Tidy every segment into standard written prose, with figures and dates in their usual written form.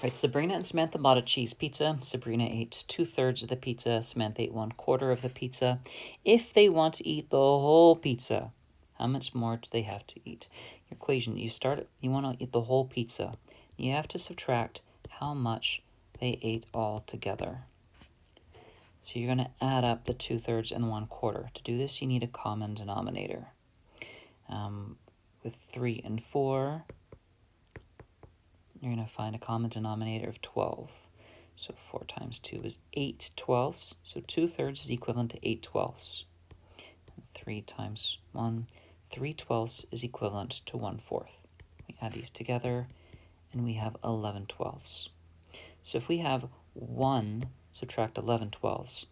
Right, Sabrina and Samantha bought a cheese pizza. Sabrina ate 2/3 of the pizza. Samantha ate 1/4 of the pizza. If they want to eat the whole pizza, how much more do they have to eat? Your equation, you want to eat the whole pizza. You have to subtract how much they ate all together. So you're going to add up the 2/3 and the 1/4. To do this, you need a common denominator. With 3 and 4, you're going to find a common denominator of 12. So 4 times 2 is 8/12. So 2/3 is equivalent to 8/12. 3 times 1, 3/12 is equivalent to 1/4. We add these together, and we have 11/12. So if we have 1 subtract 11/12,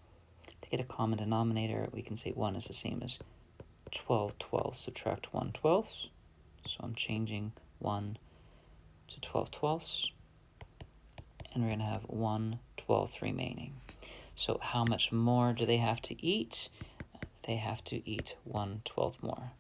to get a common denominator, we can say 1 is the same as 12/12 subtract 1/12. So I'm changing 1 to 12/12, and we're going to have 1/12 remaining. So how much more do they have to eat? They have to eat 1/12 more.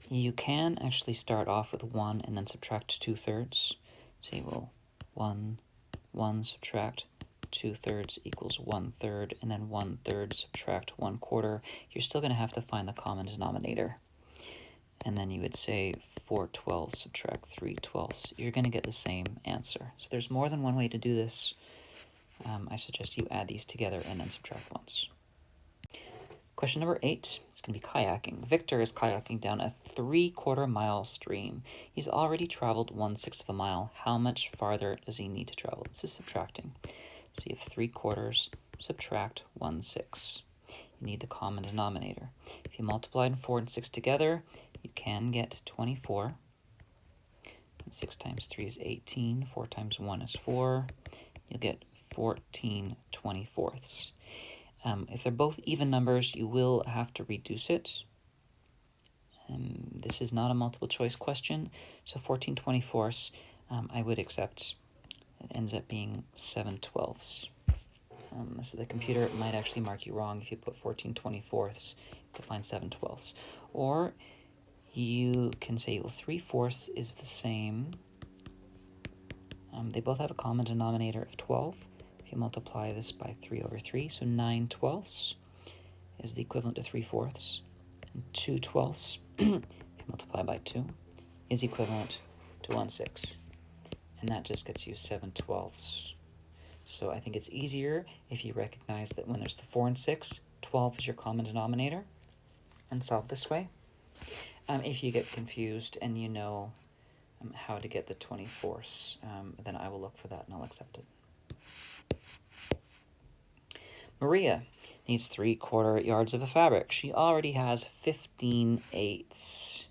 You can actually start off with 1 and then subtract 2/3. Say, well, 1 subtract 2/3 equals 1/3, and then 1/3 subtract 1/4. You're still going to have to find the common denominator. And then you would say 4/12 subtract 3/12. You're going to get the same answer. So there's more than one way to do this. I suggest you add these together and then subtract once. Question number 8, it's going to be kayaking. Victor is kayaking down a 3/4 mile stream. He's already traveled 1/6 of a mile. How much farther does he need to travel? This is subtracting. So you have 3/4 subtract 1/6. You need the common denominator. If you multiply 4 and 6 together, you can get 24. And 6 times 3 is 18. 4 times 1 is 4. You'll get 14/24. If they're both even numbers, you will have to reduce it. This is not a multiple choice question, so 14/24 I would accept. It ends up being 7/12. So the computer might actually mark you wrong if you put 14/24 to find 7/12. Or you can say, well, 3/4 is the same. They both have a common denominator of 12. If you multiply this by 3/3, so 9/12 is the equivalent to 3/4. And 2/12, if you multiply by 2, is equivalent to 1/6. And that just gets you 7/12. So I think it's easier if you recognize that when there's the 4 and 6, 12 is your common denominator, and solve this way. If you get confused and you know how to get the 24ths, then I will look for that and I'll accept it. Maria needs 3/4 yards of a fabric. She already has 15/8.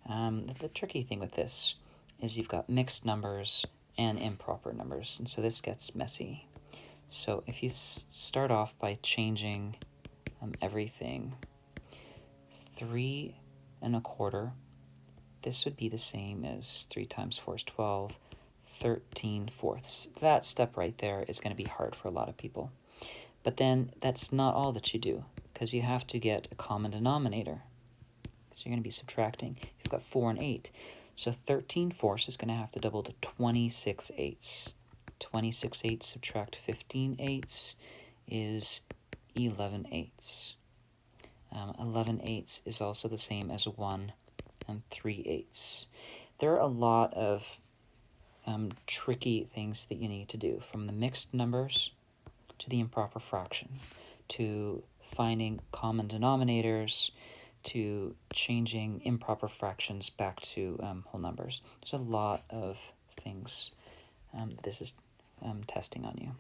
The tricky thing with this is you've got mixed numbers and improper numbers, and so this gets messy. So if you start off by changing everything, 3 1/4, this would be the same as 3 times 4 is 12, 13/4. That step right there is going to be hard for a lot of people. But then that's not all that you do, because you have to get a common denominator. So you're going to be subtracting. You've got 4 and 8. So 13/4 is going to have to double to 26/8. 26/8 subtract 15/8 is 11/8. 11/8 is also the same as 1 and 3/8. There are a lot of tricky things that you need to do, from the mixed numbers to the improper fraction, to finding common denominators, to changing improper fractions back to whole numbers. There's a lot of things this is testing on you.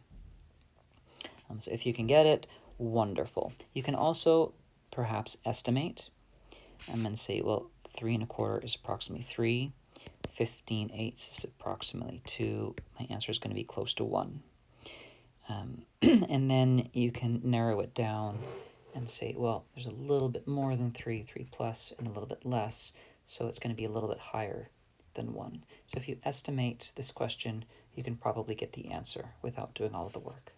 So if you can get it, wonderful. You can also perhaps estimate and say, well, 3 1/4 is approximately 3, 15/8 is approximately 2. My answer is going to be close to 1. And then you can narrow it down and say, well, there's a little bit more than 3 plus, and a little bit less, so it's going to be a little bit higher than 1. So if you estimate this question, you can probably get the answer without doing all of the work.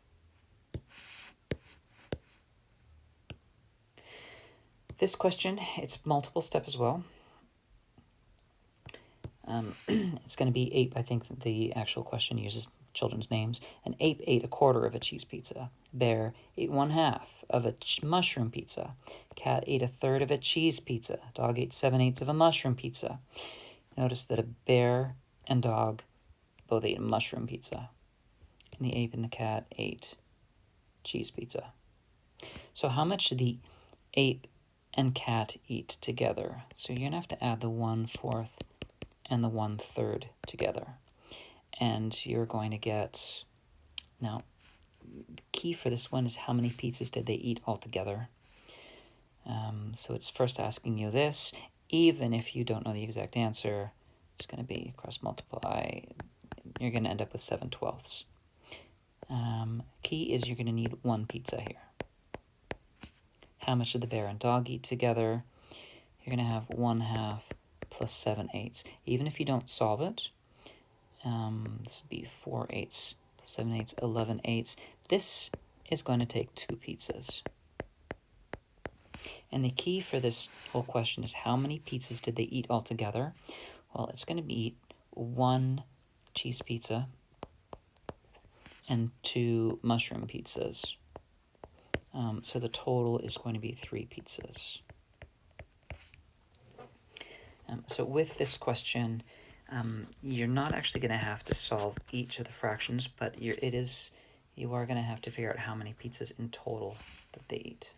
This question, it's multiple step as well. It's going to be ape. I think that the actual question uses children's names. An ape ate a quarter of a cheese pizza. Bear ate 1/2 of a mushroom pizza. Cat ate a third of a cheese pizza. Dog ate 7/8 of a mushroom pizza. Notice that a bear and dog both ate a mushroom pizza. And the ape and the cat ate cheese pizza. So how much did the ape and cat eat together? So you're going to have to add the 1/4 and the 1/3 together. And you're going to get, now, the key for this one is how many pizzas did they eat altogether? So it's first asking you this. Even if you don't know the exact answer, it's going to be cross multiply. You're going to end up with 7/12. Key is you're going to need one pizza here. How much did the bear and dog eat together? You're going to have 1/2 plus 7/8. Even if you don't solve it, this would be 4/8 plus 7/8, 11/8. This is going to take 2 pizzas. And the key for this whole question is how many pizzas did they eat altogether? Well, it's going to be 1 cheese pizza and 2 mushroom pizzas. So the total is going to be 3 pizzas. So with this question, you're not actually going to have to solve each of the fractions, but you are going to have to figure out how many pizzas in total that they eat.